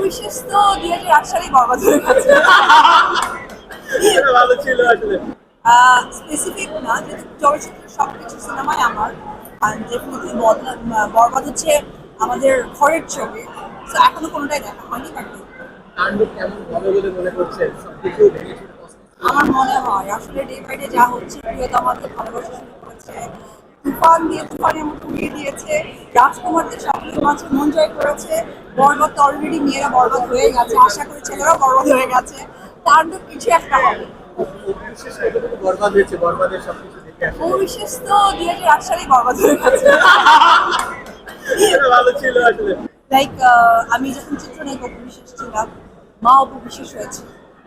অপবিশ্বাস তো 2008 সালেই বরবাদ হয়ে গেছে। ভালো ছিল আসলে। স্পেসিফিক না, যেহেতু চলচ্চিত্রের সবকিছু সিনেমাই আমার ডেফিনেটলি বরবাদ হচ্ছে আমাদের ঘরের ছবি। তো এখনো কোনোটাই দেখা হয়নি, বাট তাণ্ডব কেমন হবে বলে মনে করছেন? সবকিছু ভেঙে চুরে কসমস আমার মনে হয় আসলে ডে বাই ডে যা হচ্ছে, প্রিয়তমাকে ভালোবাসা শুরু করেছে, তুফান দিয়ে তুফানের মতো উড়িয়ে দিয়েছে, রাজকুমারদের সকলের মাঝে মন জয় করেছে। বরবাদ তো অলরেডি মেয়েরা বরবাদ হয়ে গেছে, আশা করি ছেলেরাও বরবাদ হয়ে গেছে। তার তো কিছু একটা হবে। বিশেষ কতটুকু বরবাদ হয়েছে, বরবাদের সবকিছু দেখে আসলে অবিশ্বাস তো 2008 সালেই বরবাদ হয়ে গেছে। ভালো ছিল আসলে। লাইক আমি যখন চিত্রনায়ক অপবিশ্বাস ছিলাম, মা অপবিশ্বাস হয়েছে।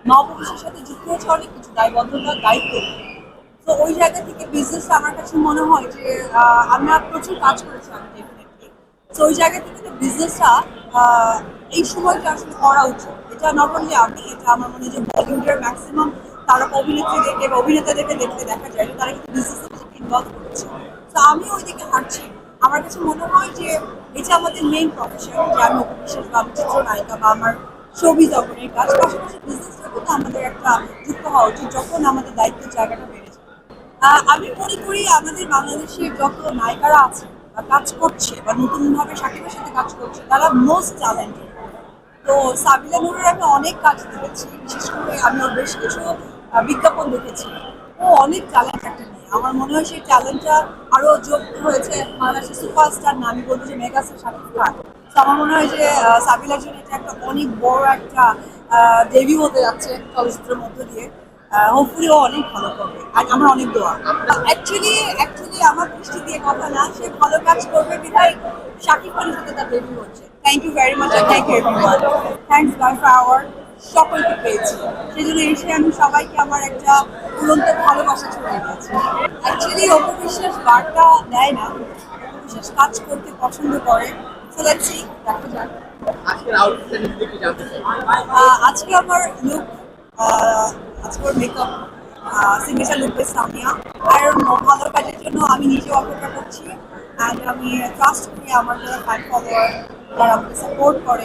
মা অপবিশ্বাসের সাথে যুক্ত হয়েছে অনেক কিছু, দায়বদ্ধতা, দায়িত্ব। তো ওই জায়গা থেকে বিজনেস আমার কাছে মনে হয় যে আমরা প্রচুর কাজ করেছিলাম ডেফিনেটলি। তো ওই জায়গা থেকে তো বিজনেসটা এই সময়টা আসলে করা উচিত। এটা নট অনলি আমি, এটা আমার মনে হয় যে বলিউডের ম্যাক্সিমাম তারা অভিনেত্রীদেরকে বা অভিনেতাদেরকে দেখলে দেখা যায় যে তারা কিন্তু বিজনেসে নিজেকে ইনভলভ করছে। তো আমি ওই দিকে হাঁটছি। আমার কাছে মনে হয় যে এটা আমাদের মেইন প্রফেশন, যে আমি অপবিশ্বাস বা আমি চিত্রনায়িকা বা আমার ছবি জগতের কাজ, পাশাপাশি বিজনেসটা কিন্তু আমাদের একটা যুক্ত হওয়া উচিত যখন আমাদের দায়িত্বের জায়গাটা বেড়ে যায়। আমি মনে করি আমাদের বাংলাদেশের যত নায়িকারা আছে বা কাজ করছে বা নতুনভাবে সাকিবের সাথে কাজ করছে, তারা মোস্ট ট্যালেন্টেড। তো সাবিলা নূরের আমি অনেক কাজ দেখেছি, বিশেষ করে আমি ওর বেশ কিছু বিজ্ঞাপন দেখেছি। ও অনেক ট্যালেন্ট একটা মেয়ে। আমার মনে হয় সেই ট্যালেন্টটা আরো যোগ হয়েছে বাংলাদেশের সুপারস্টার না, আমি বলবো যে মেগাস্টার শাকিব খান। তো আমার মনে হয় যে সাবিলার জন্য এটা একটা অনেক বড় একটা ডেবিউ হতে যাচ্ছে চলচ্চিত্রের মধ্য দিয়ে। হোপফুলি ও অনেক ভালো করবে, আর আমার অনেক দোয়া। অ্যাকচুয়ালি আমার দৃষ্টি দিয়ে কথা না, সে ভালো কাজ করবে বিধায় শাকিব খানের সাথে তার ডেবিউ হচ্ছে। Thank you very much, thank you everyone. Thanks guy for our সকলকে পেয়েছি, সেই জন্য এসে আমি সবাইকে আমার একটা উড়ন্ত ভালোবাসা ছড়িয়ে দিয়েছি। অ্যাকচুয়ালি অপবিশ্বাস বার্তা দেয় না, অপবিশ্বাস কাজ করতে পছন্দ করে। সো লেটস সি, দেখা যাক। আজকের আউটফিটটা নিয়ে যদি একটু জানতে চাই। আজকে আমার লুক, আজকে ওর মেকআপ, সিগনেচার লুক বেস সামিয়া। আর ভালো কাজের জন্য আমি নিজেও অপেক্ষা করছি। অ্যান্ড আমি ট্রাস্ট করি আমার যারা ফ্যান ফলোয়ার, যারা আমাকে সাপোর্ট করে,